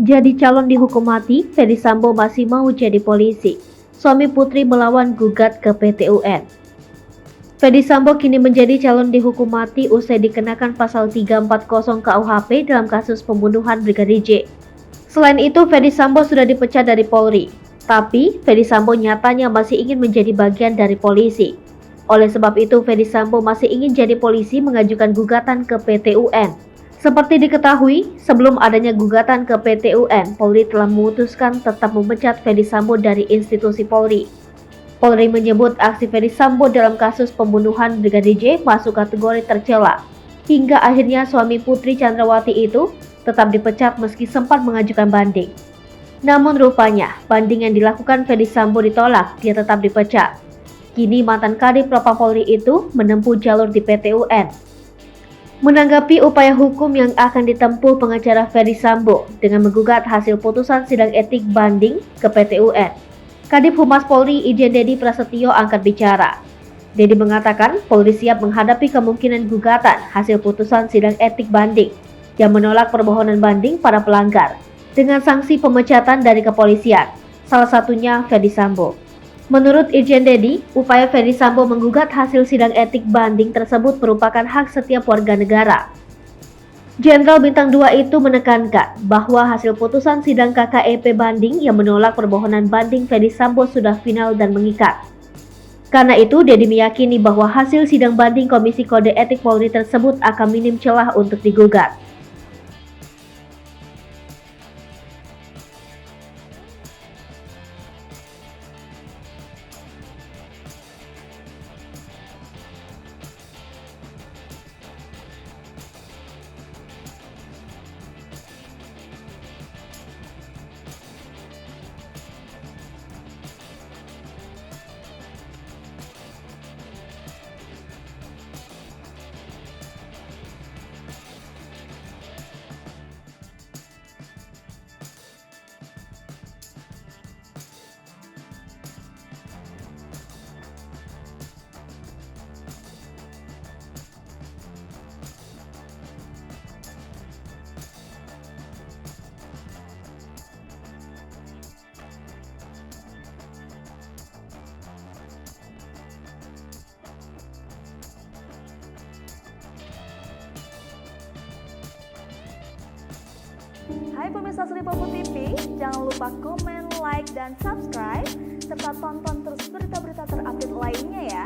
Jadi calon dihukum mati, Ferdy Sambo masih mau jadi polisi. Suami putri melawan gugat ke PT UN. Ferdy Sambo kini menjadi calon dihukum mati usai dikenakan pasal 340 KUHP dalam kasus pembunuhan Brigadir J. Selain itu, Ferdy Sambo sudah dipecat dari Polri. Tapi, Ferdy Sambo nyatanya masih ingin menjadi bagian dari polisi. Oleh sebab itu, Ferdy Sambo masih ingin jadi polisi mengajukan gugatan ke PT UN. Seperti diketahui, sebelum adanya gugatan ke PT UN, Polri telah memutuskan tetap memecat Ferdy Sambo dari institusi Polri. Polri menyebut aksi Ferdy Sambo dalam kasus pembunuhan Brigadir J masuk kategori tercela. Hingga akhirnya suami Putri Chandrawati itu tetap dipecat meski sempat mengajukan banding. Namun rupanya, banding yang dilakukan Ferdy Sambo ditolak, dia tetap dipecat. Kini mantan Kadif Propam Polri itu menempuh jalur di PT UN. Menanggapi upaya hukum yang akan ditempuh pengacara Ferdy Sambo dengan menggugat hasil putusan sidang etik banding ke PT UN, Kadif Humas Polri Irjen Dedi Prasetyo angkat bicara. Dedi mengatakan Polri siap menghadapi kemungkinan gugatan hasil putusan sidang etik banding yang menolak permohonan banding para pelanggar dengan sanksi pemecatan dari kepolisian, salah satunya Ferdy Sambo. Menurut Irjen Dedi, upaya Ferdy Sambo menggugat hasil sidang etik banding tersebut merupakan hak setiap warga negara. Jenderal Bintang 2 itu menekankan bahwa hasil putusan sidang KKEP banding yang menolak permohonan banding Ferdy Sambo sudah final dan mengikat. Karena itu, Dedi meyakini bahwa hasil sidang banding Komisi Kode Etik Polri tersebut akan minim celah untuk digugat. Hai pemirsa Sri Popo TV, jangan lupa komen, like, dan subscribe, serta tonton terus berita-berita terupdate lainnya ya.